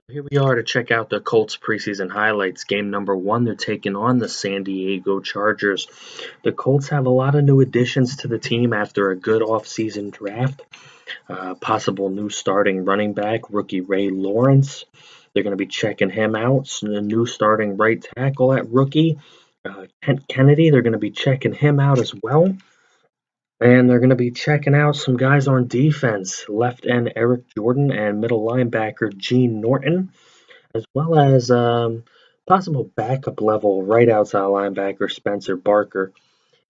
Here we are to check out the Colts preseason highlights. Game number 1, they're taking on the San Diego Chargers. The Colts have a lot of new additions to the team after a good offseason draft. Possible new starting running back, rookie Ray Lawrence. They're going to be checking him out. So the new starting right tackle at rookie, Kent Kennedy. They're going to be checking him out as well. And they're going to be checking out some guys on defense, left end Eric Jordan and middle linebacker Gene Norton, as well as possible backup level right outside linebacker Spencer Barker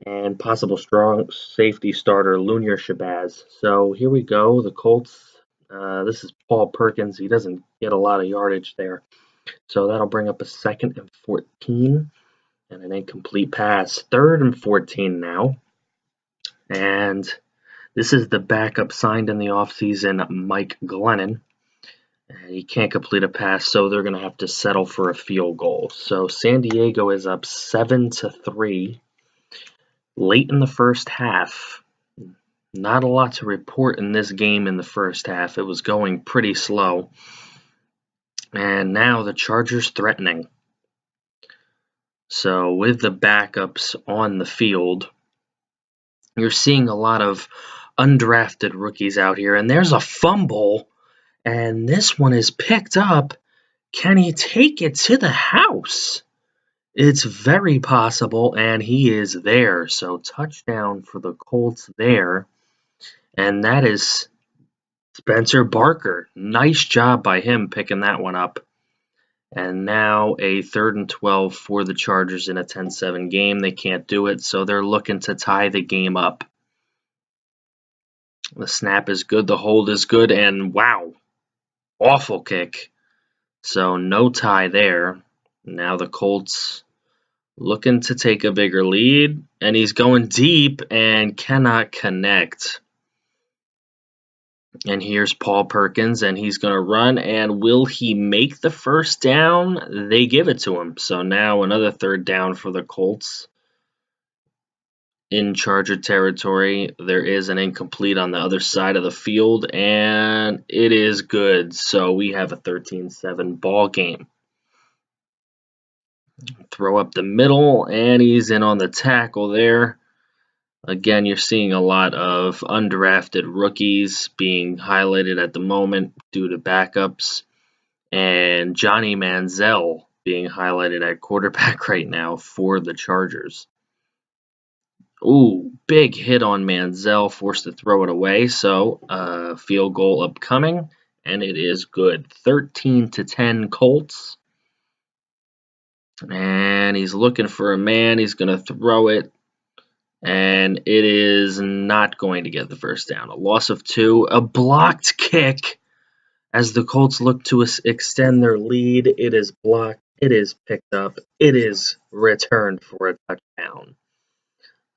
and possible strong safety starter Lunar Shabazz. So here we go. The Colts. This is Paul Perkins. He doesn't get a lot of yardage there. So that'll bring up a 2nd and 14 and an incomplete pass. 3rd and 14 now. And this is the backup signed in the offseason, Mike Glennon. He can't complete a pass, so they're going to have to settle for a field goal. So San Diego is up 7-3 late in the first half. Not a lot to report in this game in the first half. It was going pretty slow. And now the Chargers threatening. So with the backups on the field, you're seeing a lot of undrafted rookies out here. And there's a fumble, and this one is picked up. Can he take it to the house? It's very possible, and he is there. So touchdown for the Colts there. And that is Spencer Barker. Nice job by him picking that one up. And now a 3rd and 12 for the Chargers in a 10-7 game. They can't do it, so they're looking to tie the game up. The snap is good, the hold is good, and wow, awful kick. So no tie there. Now the Colts looking to take a bigger lead, and he's going deep and cannot connect. And here's Paul Perkins, and he's going to run, and will he make the first down? They give it to him. So now another 3rd down for the Colts. In Charger territory, there is an incomplete on the other side of the field, and it is good. So we have a 13-7 ball game. Throw up the middle, and he's in on the tackle there. Again, you're seeing a lot of undrafted rookies being highlighted at the moment due to backups, and Johnny Manziel being highlighted at quarterback right now for the Chargers. Ooh, big hit on Manziel, forced to throw it away, so field goal upcoming, and it is good. 13-10 Colts. And he's looking for a man. He's going to throw it. And it is not going to get the first down. A loss of 2. A blocked kick as the Colts look to extend their lead. It is blocked. It is picked up. It is returned for a touchdown.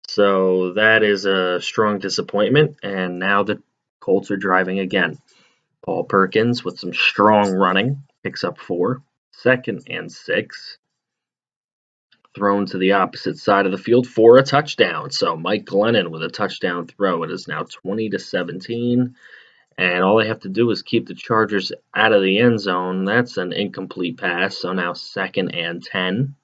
So that is a strong disappointment. And now the Colts are driving again. Paul Perkins with some strong running. Picks up 4. 2nd and 6. Thrown to the opposite side of the field for a touchdown. So Mike Glennon with a touchdown throw. It is now 20-17. And all they have to do is keep the Chargers out of the end zone. That's an incomplete pass. So now 2nd and 10.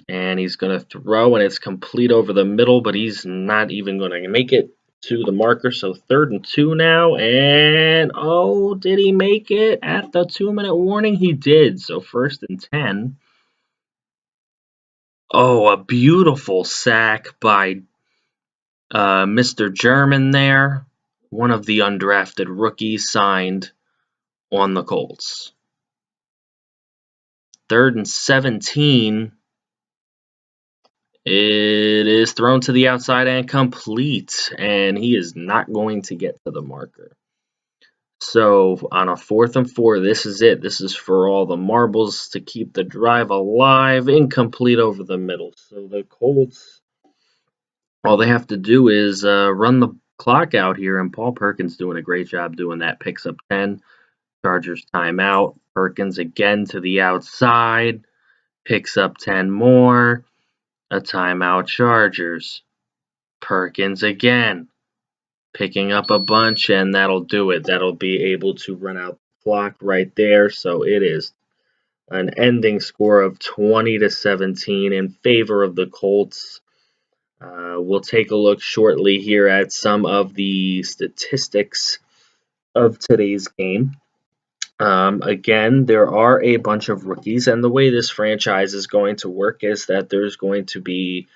And he's going to throw, and it's complete over the middle, but he's not even going to make it to the marker. So 3rd and 2 now. And, oh, did he make it at the 2-minute warning? He did. So 1st and 10. Oh, a beautiful sack by Mr. German there. One of the undrafted rookies signed on the Colts. 3rd and 17. It is thrown to the outside and complete. And he is not going to get to the marker. So on a 4th and 4, this is it. This is for all the marbles to keep the drive alive. Incomplete over the middle. So the Colts, all they have to do is run the clock out here, and Paul Perkins doing a great job doing that. Picks up 10. Chargers timeout. Perkins again to the outside. Picks up 10 more. A timeout Chargers. Perkins again. Picking up a bunch, and that'll do it. That'll be able to run out clock right there. So it is an ending score of 20-17 in favor of the Colts. We'll take a look shortly here at some of the statistics of today's game. Again, there are a bunch of rookies, and the way this franchise is going to work is that there's going to be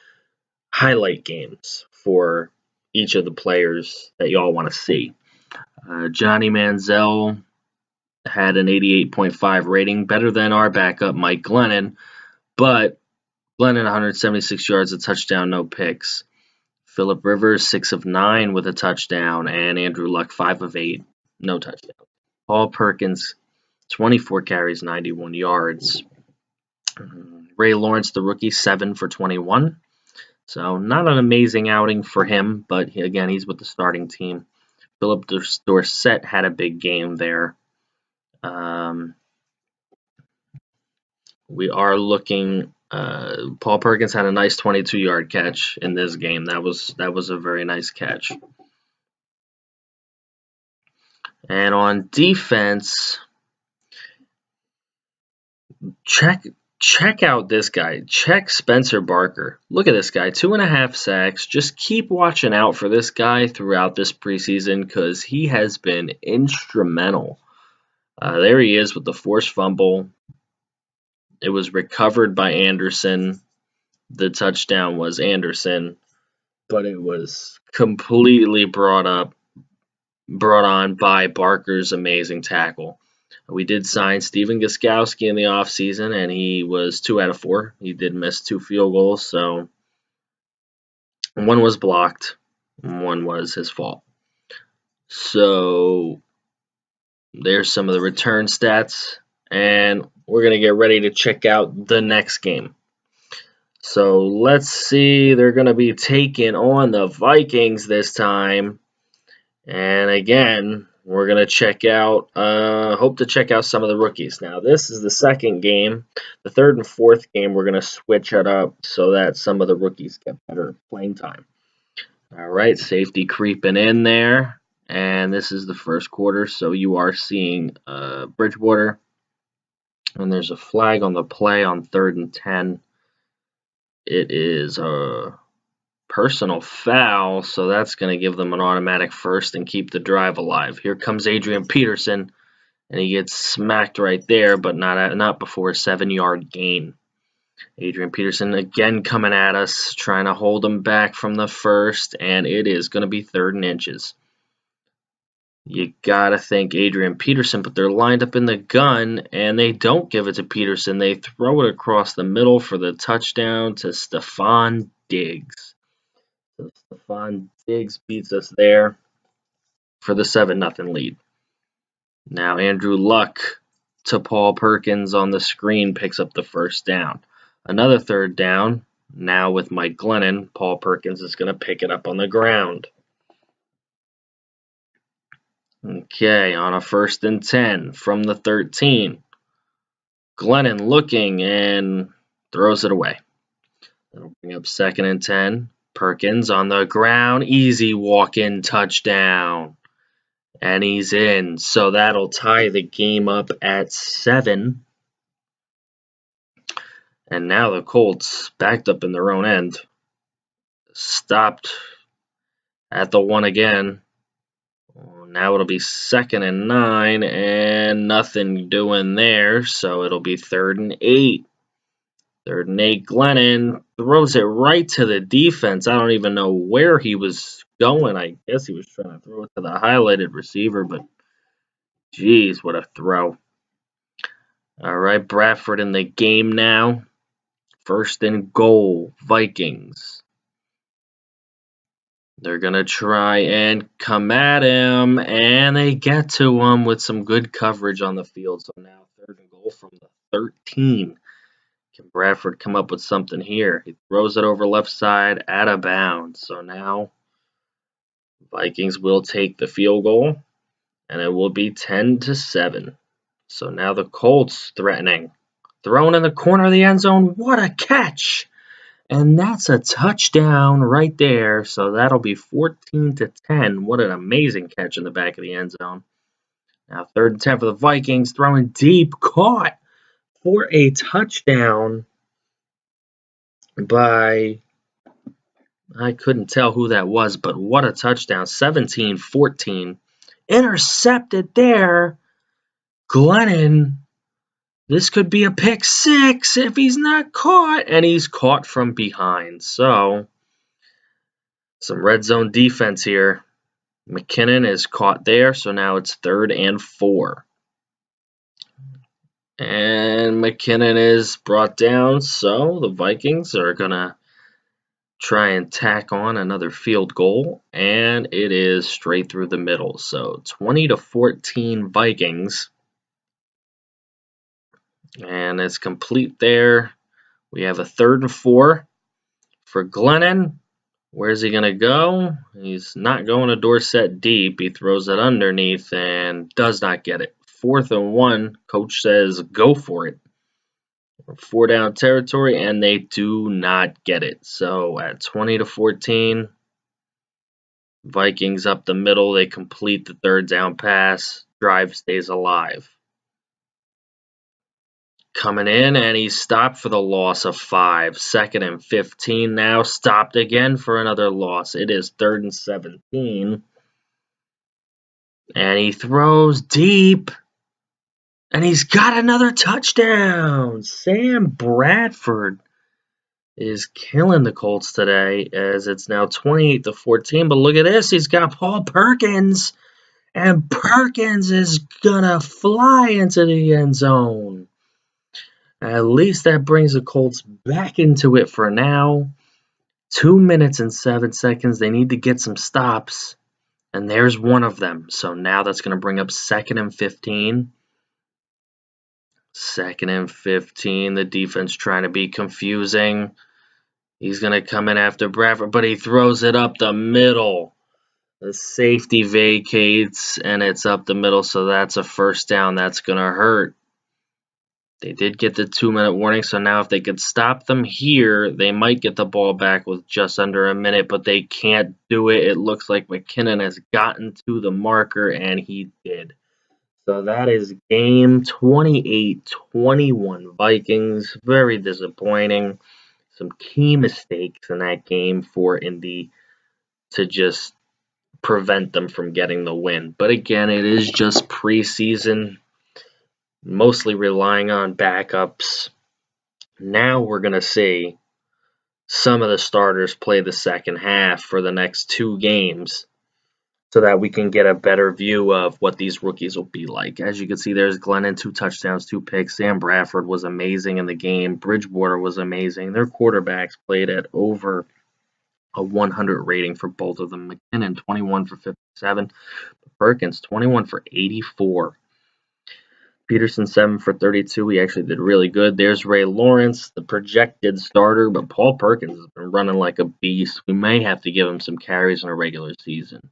highlight games for each of the players that y'all want to see. Johnny Manziel had an 88.5 rating, better than our backup Mike Glennon, but Glennon 176 yards, a touchdown, no picks. Phillip Rivers 6 of 9 with a touchdown, and Andrew Luck 5 of 8, no touchdown. Paul Perkins 24 carries, 91 yards. Ray Lawrence, the rookie, 7 for 21. So not an amazing outing for him, but again, he's with the starting team. Philip Dorsett had a big game there. We are looking. Paul Perkins had a nice 22-yard catch in this game. That was a very nice catch. And on defense, check out this guy. Check Spencer Barker. Look at this guy. 2.5 sacks. Just keep watching out for this guy throughout this preseason because he has been instrumental. There he is with the forced fumble. It was recovered by Anderson. The touchdown was Anderson, but it was completely brought on by Barker's amazing tackle. We did sign Stephen Gostkowski in the offseason, and he was 2 out of 4. He did miss 2 field goals, so one was blocked, one was his fault. So there's some of the return stats, and we're going to get ready to check out the next game. So let's see, they're going to be taking on the Vikings this time. And again, we're going to check out, hope to check out some of the rookies. Now, this is the second game. The third and fourth game, we're going to switch it up so that some of the rookies get better playing time. All right, safety creeping in there. And this is the first quarter, so you are seeing Bridgewater. And there's a flag on the play on 3rd and 10. It is a personal foul, so that's going to give them an automatic first and keep the drive alive. Here comes Adrian Peterson, and he gets smacked right there, but not before a 7-yard gain. Adrian Peterson again coming at us, trying to hold him back from the first, and it is going to be 3rd and inches. You got to think Adrian Peterson, but they're lined up in the gun, and they don't give it to Peterson. They throw it across the middle for the touchdown to Stephon Diggs. So Stephon Diggs beats us there for the 7-0 lead. Now Andrew Luck to Paul Perkins on the screen picks up the first down. Another 3rd down. Now with Mike Glennon, Paul Perkins is going to pick it up on the ground. Okay, on a 1st and 10 from the 13. Glennon looking and throws it away. That'll bring up 2nd and 10. Perkins on the ground, easy walk-in touchdown. And he's in, so that'll tie the game up at 7. And now the Colts, backed up in their own end, stopped at the 1 again. Now it'll be 2nd and 9, and nothing doing there, so it'll be 3rd and 8. 3rd and 8, Glennon throws it right to the defense. I don't even know where he was going. I guess he was trying to throw it to the highlighted receiver, but geez, what a throw. All right, Bradford in the game now. 1st and goal, Vikings. They're going to try and come at him, and they get to him with some good coverage on the field. So now 3rd and goal from the 13. Can Bradford come up with something here? He throws it over left side, out of bounds. So now Vikings will take the field goal, and it will be 10-7. So now the Colts threatening. Thrown in the corner of the end zone. What a catch! And that's a touchdown right there. So that'll be 14-10. What an amazing catch in the back of the end zone. Now 3rd and 10 for the Vikings, throwing deep, caught for a touchdown by, I couldn't tell who that was, but what a touchdown. 17-14. Intercepted there. Glennon, this could be a pick 6 if he's not caught, and he's caught from behind. So, some red zone defense here. McKinnon is caught there, so now it's 3rd and 4. And McKinnon is brought down, so the Vikings are going to try and tack on another field goal, and it is straight through the middle. So 20-14 Vikings, and it's complete there. We have a 3rd and 4 for Glennon. Where's he going to go? He's not going to Dorsett deep. He throws it underneath and does not get it. 4th and 1, coach says go for it. 4 down territory, and they do not get it. So at 20-14, Vikings up the middle. They complete the 3rd down pass. Drive stays alive. Coming in, and he's stopped for the loss of 5. 2nd and 15 now. Stopped again for another loss. It is 3rd and 17. And he throws deep. And he's got another touchdown. Sam Bradford is killing the Colts today, as it's now 28-14. But look at this. He's got Paul Perkins. And Perkins is going to fly into the end zone. At least that brings the Colts back into it for now. 2 minutes and 7 seconds. They need to get some stops. And there's one of them. So now that's going to bring up 2nd and 15. 2nd and 15. The defense trying to be confusing. He's going to come in after Bradford, but he throws it up the middle. The safety vacates, and it's up the middle, so that's a 1st down. That's going to hurt. They did get the 2-minute warning, so now if they could stop them here, they might get the ball back with just under a minute, but they can't do it. It looks like McKinnon has gotten to the marker, and he did. So that is game 28-21 Vikings. Very disappointing. Some key mistakes in that game for Indy to just prevent them from getting the win. But again, it is just preseason, mostly relying on backups. Now we're going to see some of the starters play the second half for the next 2 games so that we can get a better view of what these rookies will be like. As you can see, there's Glennon, 2 touchdowns, 2 picks. Sam Bradford was amazing in the game. Bridgewater was amazing. Their quarterbacks played at over a 100 rating for both of them. McKinnon, 21 for 57. Perkins, 21 for 84. Peterson, 7 for 32. He actually did really good. There's Ray Lawrence, the projected starter, but Paul Perkins has been running like a beast. We may have to give him some carries in a regular season.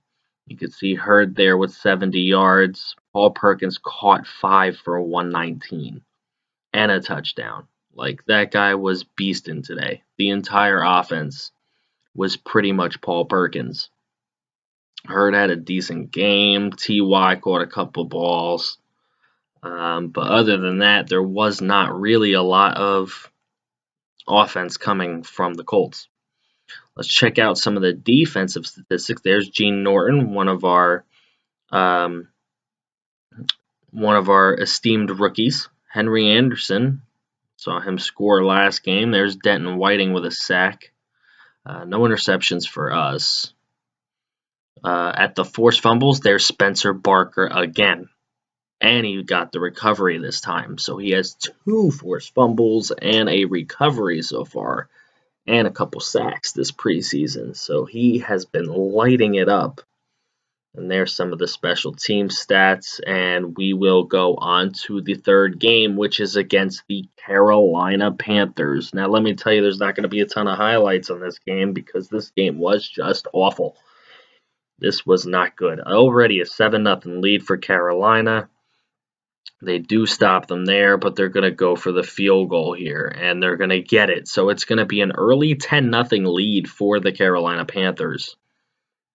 You can see Hurd there with 70 yards. Paul Perkins caught 5 for 119 and a touchdown. Like, that guy was beasting today. The entire offense was pretty much Paul Perkins. Hurd had a decent game. T.Y. caught a couple balls. But other than that, there was not really a lot of offense coming from the Colts. Let's check out some of the defensive statistics. There's Gene Norton, one of our esteemed rookies. Henry Anderson, saw him score last game. There's Denton Whiting with a sack. No interceptions for us. At the forced fumbles, there's Spencer Barker again. And he got the recovery this time. So he has 2 forced fumbles and a recovery so far. And a couple sacks this preseason. So he has been lighting it up. And there's some of the special team stats. And we will go on to the 3rd game, which is against the Carolina Panthers. Now, let me tell you, there's not going to be a ton of highlights on this game because this game was just awful. This was not good. Already a 7-0 lead for Carolina. They do stop them there, but they're going to go for the field goal here, and they're going to get it. So it's going to be an early 10-0 lead for the Carolina Panthers.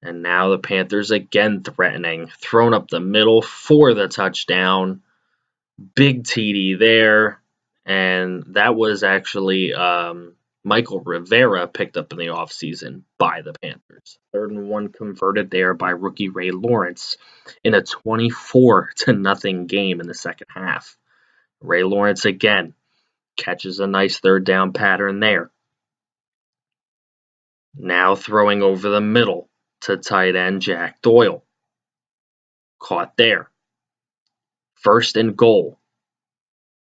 And now the Panthers again threatening. Thrown up the middle for the touchdown. Big TD there. And that was actually Michael Rivera picked up in the offseason by the Panthers. 3rd and 1 converted there by rookie Ray Lawrence in a 24-0 game in the second half. Ray Lawrence again catches a nice 3rd down pattern there. Now throwing over the middle to tight end Jack Doyle. Caught there. 1st and goal.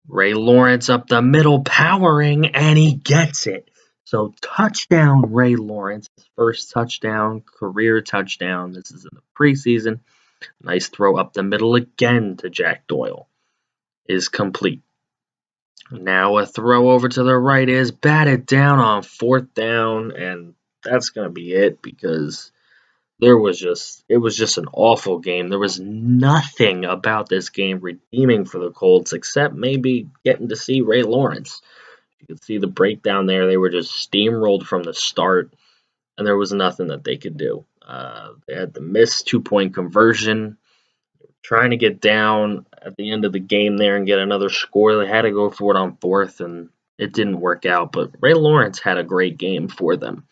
Ray Lawrence up the middle powering, and he gets it. So touchdown Ray Lawrence. His first touchdown, career touchdown. This is in the preseason. Nice throw up the middle again to Jack Doyle. Is complete. Now a throw over to the right is batted down on 4th down, and that's going to be it because it was just an awful game. There was nothing about this game redeeming for the Colts except maybe getting to see Ray Lawrence. You could see the breakdown there. They were just steamrolled from the start, and there was nothing that they could do. They had the missed 2-point conversion. They were trying to get down at the end of the game there and get another score. They had to go for it on 4th, and it didn't work out. But Ray Lawrence had a great game for them.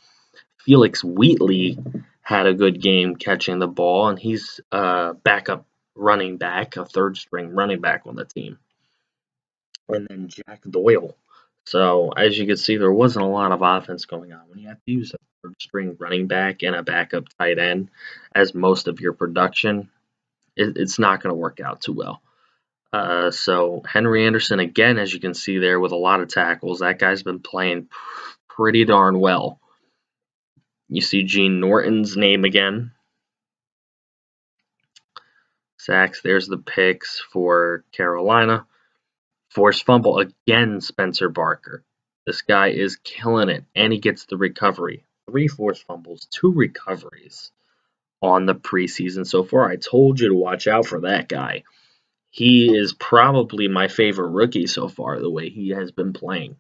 Felix Wheatley had a good game catching the ball, and he's a backup running back, a 3rd-string running back on the team. And then Jack Doyle. So, as you can see, there wasn't a lot of offense going on. When you have to use a 3rd-string running back and a backup tight end as most of your production, it's not going to work out too well. So, Henry Anderson, again, as you can see there, with a lot of tackles. That guy's been playing pretty darn well. You see Gene Norton's name again. Sacks, there's the picks for Carolina. Forced fumble, again Spencer Barker. This guy is killing it, and he gets the recovery. 3 forced fumbles, 2 recoveries on the preseason so far. I told you to watch out for that guy. He is probably my favorite rookie so far, the way he has been playing.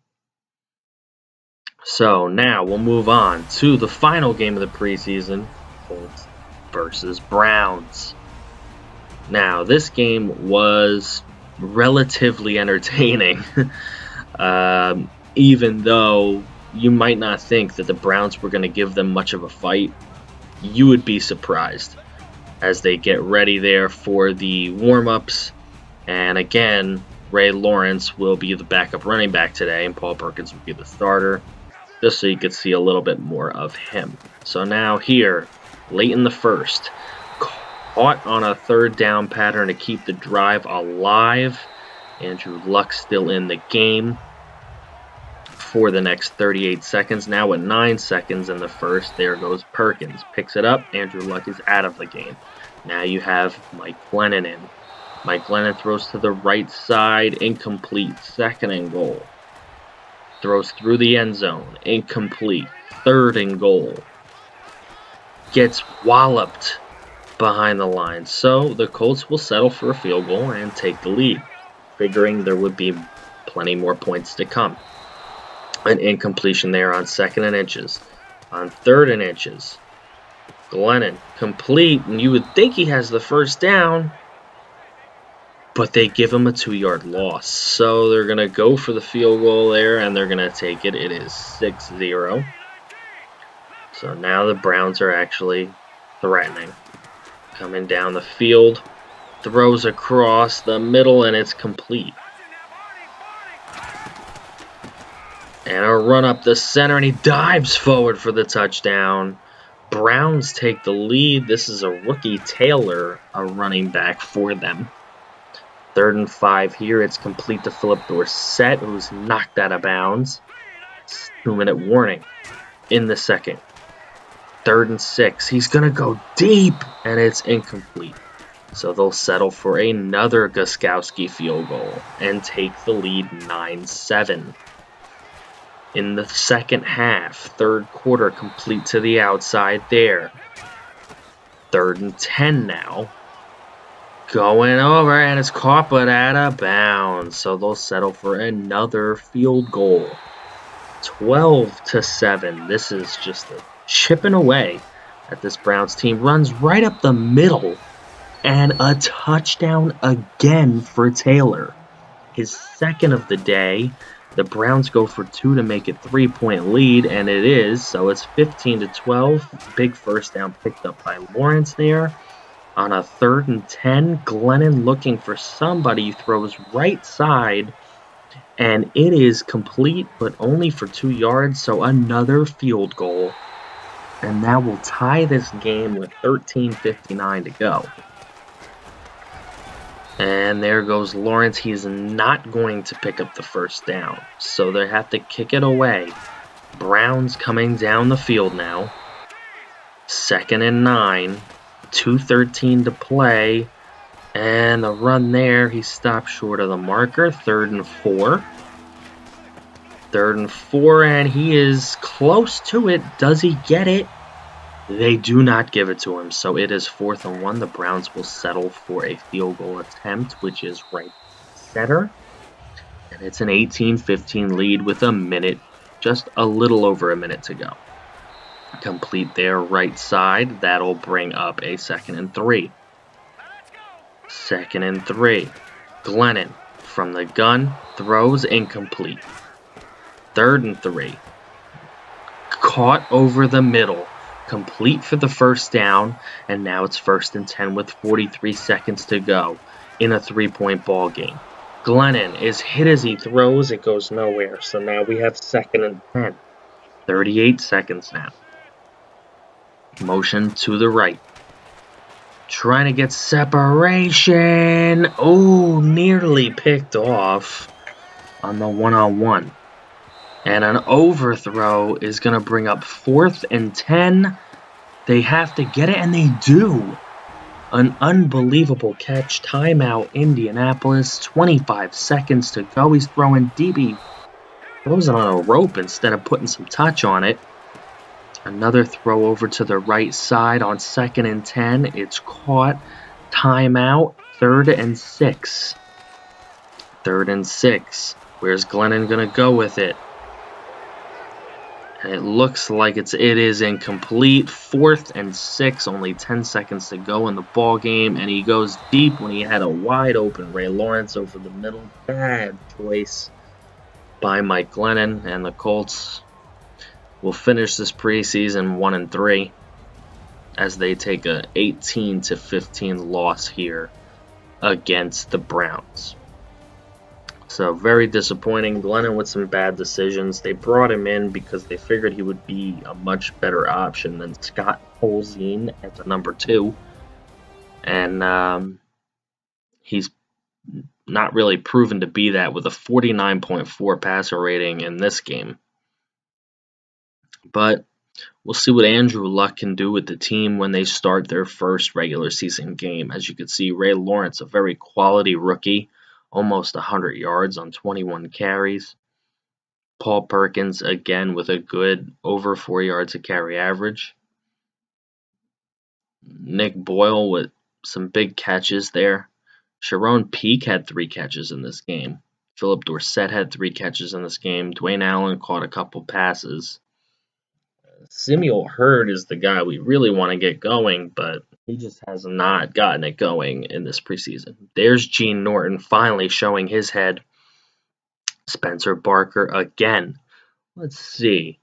So now we'll move on to the final game of the preseason, Colts versus Browns. Now, this game was relatively entertaining, even though you might not think that the Browns were going to give them much of a fight. You would be surprised as they get ready there for the warm-ups. And again, Ray Lawrence will be the backup running back today, and Paul Perkins will be the starter, just so you could see a little bit more of him. So now here, late in the first, caught on a 3rd down pattern to keep the drive alive. Andrew Luck still in the game for the next 38 seconds. Now with 9 seconds in the first, there goes Perkins. Picks it up. Andrew Luck is out of the game. Now you have Mike Glennon in. Mike Glennon throws to the right side. Incomplete. 2nd and goal. Throws through the end zone. Incomplete. 3rd and goal. Gets walloped behind the line. So the Colts will settle for a field goal and take the lead, figuring there would be plenty more points to come. An incompletion there on 2nd and inches. On 3rd and inches. Glennon complete, and you would think he has the 1st down, but they give him a 2-yard loss. So they're going to go for the field goal there, and they're going to take it. It is 6-0. So now the Browns are actually threatening. Coming down the field, throws across the middle, and it's complete. And a run up the center, and he dives forward for the touchdown. Browns take the lead. This is a rookie Taylor, a running back for them. 3rd and 5 here. It's complete to Philip Dorsett, who's knocked out of bounds. 2-minute warning in the second. 3rd and 6. He's going to go deep, and it's incomplete. So they'll settle for another Gostkowski field goal and take the lead 9-7. In the second half, 3rd quarter complete to the outside there. 3rd and 10 now. Going over, and it's caught but out of bounds. So they'll settle for another field goal. 12-7. This is just a chipping away at this Browns team. Runs right up the middle, and a touchdown again for Taylor. His second of the day. The Browns go for 2 to make it 3-point lead, and it is, so it's 15-12. Big first down picked up by Lawrence there. On a 3rd and 10, Glennon looking for somebody, throws right side, and it is complete, but only for 2 yards, so another field goal. And that will tie this game with 13:59 to go. And there goes Lawrence. He's not going to pick up the first down, so they have to kick it away. Browns coming down the field now. 2nd and 9. 2:13 to play. And the run there, he stopped short of the marker. 3rd and 4. 3rd and 4, and he is close to it. Does he get it? They do not give it to him, so it is 4th and 1. The Browns will settle for a field goal attempt, which is right center. And it's an 18-15 lead with a minute, just a little over a minute to go. Complete their right side. That'll bring up a 2nd and 3. 2nd and 3. Glennon from the gun, throws incomplete. 3rd and 3. Caught over the middle. Complete for the first down, and now it's 1st and 10 with 43 seconds to go in a 3-point ball game. Glennon is hit as he throws. It goes nowhere, so now we have 2nd and 10. 38 seconds now. Motion to the right. Trying to get separation. Oh, nearly picked off on the one-on-one. And an overthrow is going to bring up 4th and 10. They have to get it, and they do. An unbelievable catch. Timeout, Indianapolis. 25 seconds to go. He's throwing deep. He throws it on a rope instead of putting some touch on it. Another throw over to the right side on 2nd and 10. It's caught. Timeout, 3rd and 6. 3rd and 6. Where's Glennon going to go with it? And it looks like it is incomplete. 4th and 6, only 10 seconds to go in the ball game, and he goes deep when he had a wide open Ray Lawrence over the middle. Bad choice by Mike Glennon, and the Colts will finish this preseason 1-3 as they take a 18-15 loss here against the Browns. So very disappointing. Glennon with some bad decisions. They brought him in because they figured he would be a much better option than Scott Holzine at the number 2. And he's not really proven to be that with a 49.4 passer rating in this game. But we'll see what Andrew Luck can do with the team when they start their first regular season game. As you can see, Ray Lawrence, a very quality rookie. Almost 100 yards on 21 carries. Paul Perkins, again, with a good over 4 yards a carry average. Nick Boyle with some big catches there. Sharon Peake had 3 catches in this game. Philip Dorsett had 3 catches in this game. Dwayne Allen caught a couple passes. Samuel Hurd is the guy we really want to get going, but he just has not gotten it going in this preseason. There's Gene Norton finally showing his head. Spencer Barker again. Let's see.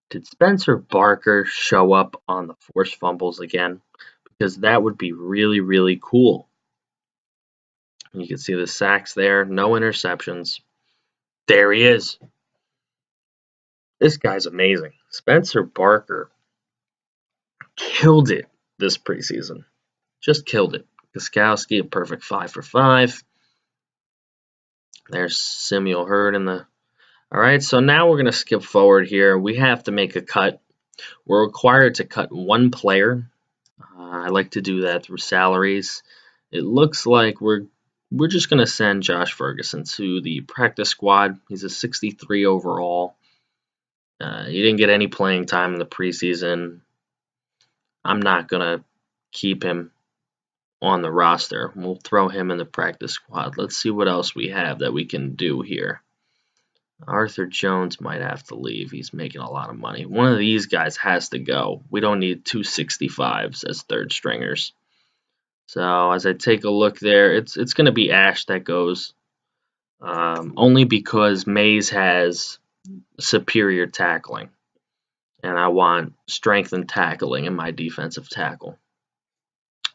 Did Spencer Barker show up on the forced fumbles again? Because that would be really, really cool. You can see the sacks there. No interceptions. There he is. This guy's amazing. Spencer Barker killed it this preseason. Just killed it. Gostkowski, a perfect 5 for 5. There's Samuel Hurd in the... All right, so now we're going to skip forward here. We have to make a cut. We're required to cut 1 player. I like to do that through salaries. It looks like we're just going to send Josh Ferguson to the practice squad. He's a 63 overall. He didn't get any playing time in the preseason. I'm not going to keep him on the roster. We'll throw him in the practice squad. Let's see what else we have that we can do here. Arthur Jones might have to leave. He's making a lot of money. One of these guys has to go. We don't need 265s as third stringers. So as I take a look there, it's going to be Ash that goes. Only because Mays has superior tackling. And I want strength and tackling in my defensive tackle.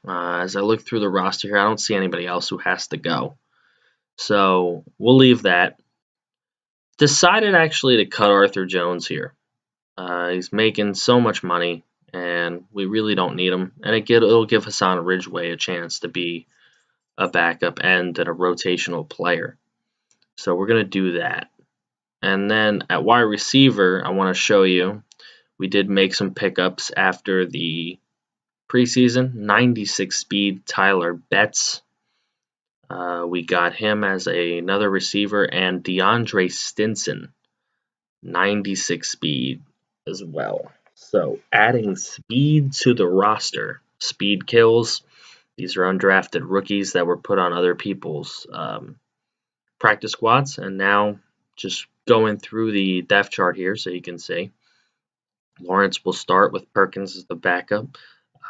As I look through the roster here, I don't see anybody else who has to go. So we'll leave that. Decided actually to cut Arthur Jones here. He's making so much money, and we really don't need him. And it'll give Hassan Ridgeway a chance to be a backup end and a rotational player. So we're going to do that. And then at wide receiver, I want to show you, we did make some pickups after the preseason. 96 speed Tyler Betts. We got him as another receiver, and DeAndre Stinson, 96 speed as well. So adding speed to the roster. Speed kills. These are undrafted rookies that were put on other people's practice squads, and now just going through the depth chart here so you can see. Lawrence will start with Perkins as the backup.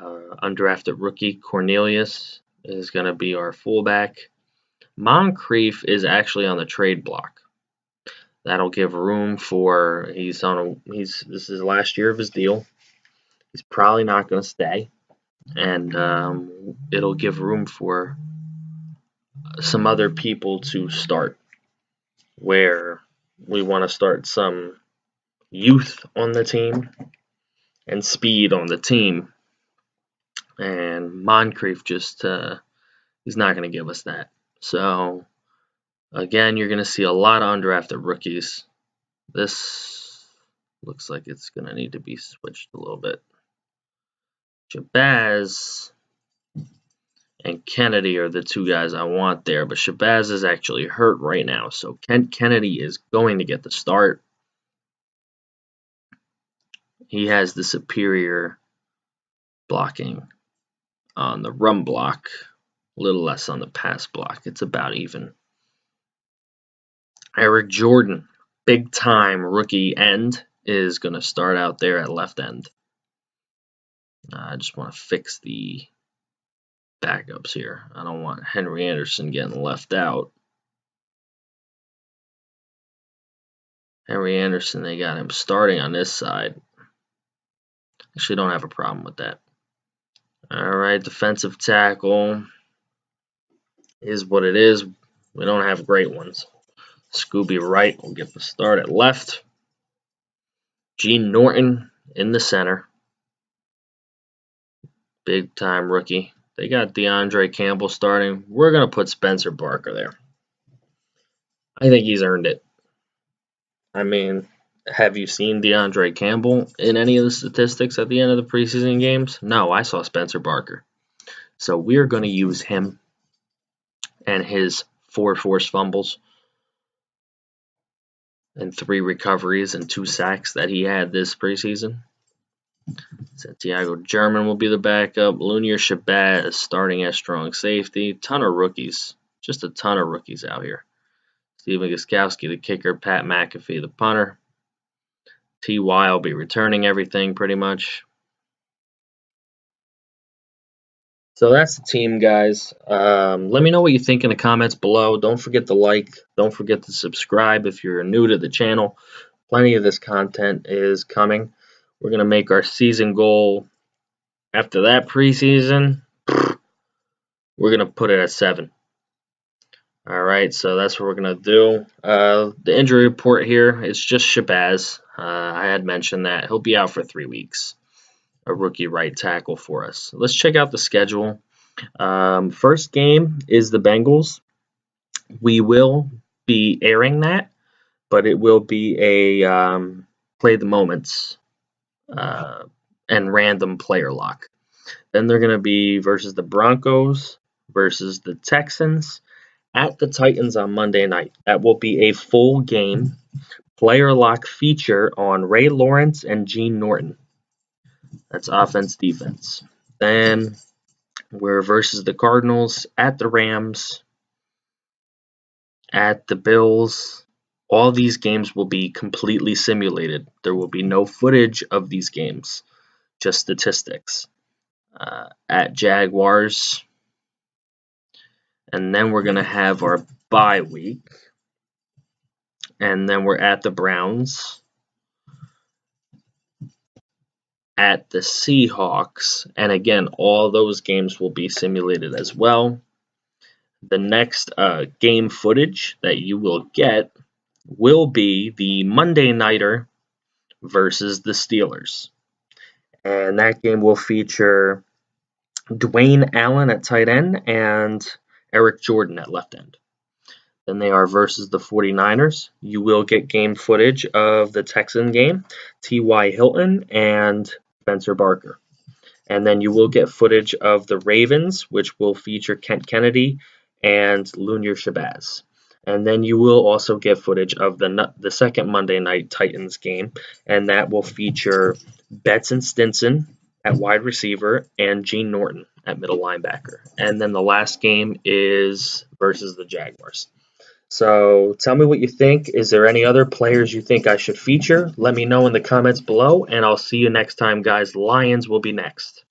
Undrafted rookie Cornelius is going to be our fullback. Moncrief is actually on the trade block. That'll give room for this is the last year of his deal. He's probably not going to stay, and it'll give room for some other people to start. Where we want to start some youth on the team and speed on the team, and Moncrief just he's not going to give us that. So again, you're going to see a lot of undrafted rookies. This looks like it's going to need to be switched a little bit. Shabazz and Kennedy are the two guys I want there, but Shabazz is actually hurt right now, so Kennedy is going to get the start. He has the superior blocking on the run block, a little less on the pass block. It's about even. Eric Jordan, big time rookie end, is going to start out there at left end. I just want to fix the backups here. I don't want Henry Anderson getting left out. Henry Anderson, they got him starting on this side. Actually, don't have a problem with that. All right, defensive tackle is what it is. We don't have great ones. Scooby Wright will get the start at left. Gene Norton in the center. Big time rookie. They got DeAndre Campbell starting. We're going to put Spencer Barker there. I think he's earned it. I mean, have you seen DeAndre Campbell in any of the statistics at the end of the preseason games? No, I saw Spencer Barker. So we're going to use him and his 4 forced fumbles and 3 recoveries and 2 sacks that he had this preseason. Santiago German will be the backup. Lunier Shabazz starting as strong safety. Ton of rookies. Just a ton of rookies out here. Steven Gostkowski, the kicker. Pat McAfee, the punter. T.Y. will be returning everything pretty much. So that's the team, guys. Let me know what you think in the comments below. Don't forget to like. Don't forget to subscribe if you're new to the channel. Plenty of this content is coming. We're going to make our season goal after that preseason. We're going to put it at 7. All right, so that's what we're going to do. The injury report here is just Shabazz. I had mentioned that. He'll be out for 3 weeks. A rookie right tackle for us. Let's check out the schedule. First game is the Bengals. We will be airing that, but it will be a play the moments and random player lock. Then they're going to be versus the Broncos, versus the Texans, at the Titans on Monday night. That will be a full game player lock feature on Ray Lawrence and Gene Norton. That's offense, defense. Then we're versus the Cardinals, at the Rams, at the Bills, All these games will be completely simulated. There will be no footage of these games, just statistics. At Jaguars, and then we're going to have our bye week, and then we're at the Browns, at the Seahawks, and again, all those games will be simulated as well. The next game footage that you will get will be the Monday Nighter versus the Steelers. And that game will feature Dwayne Allen at tight end and Eric Jordan at left end. Then they are versus the 49ers. You will get game footage of the Texan game, T.Y. Hilton and Spencer Barker. And then you will get footage of the Ravens, which will feature Kent Kennedy and Lunar Shabazz. And then you will also get footage of the second Monday night Titans game, and that will feature Betts Stinson at wide receiver and Gene Norton at middle linebacker. And then the last game is versus the Jaguars. So tell me what you think. Is there any other players you think I should feature? Let me know in the comments below, and I'll see you next time, guys. Lions will be next.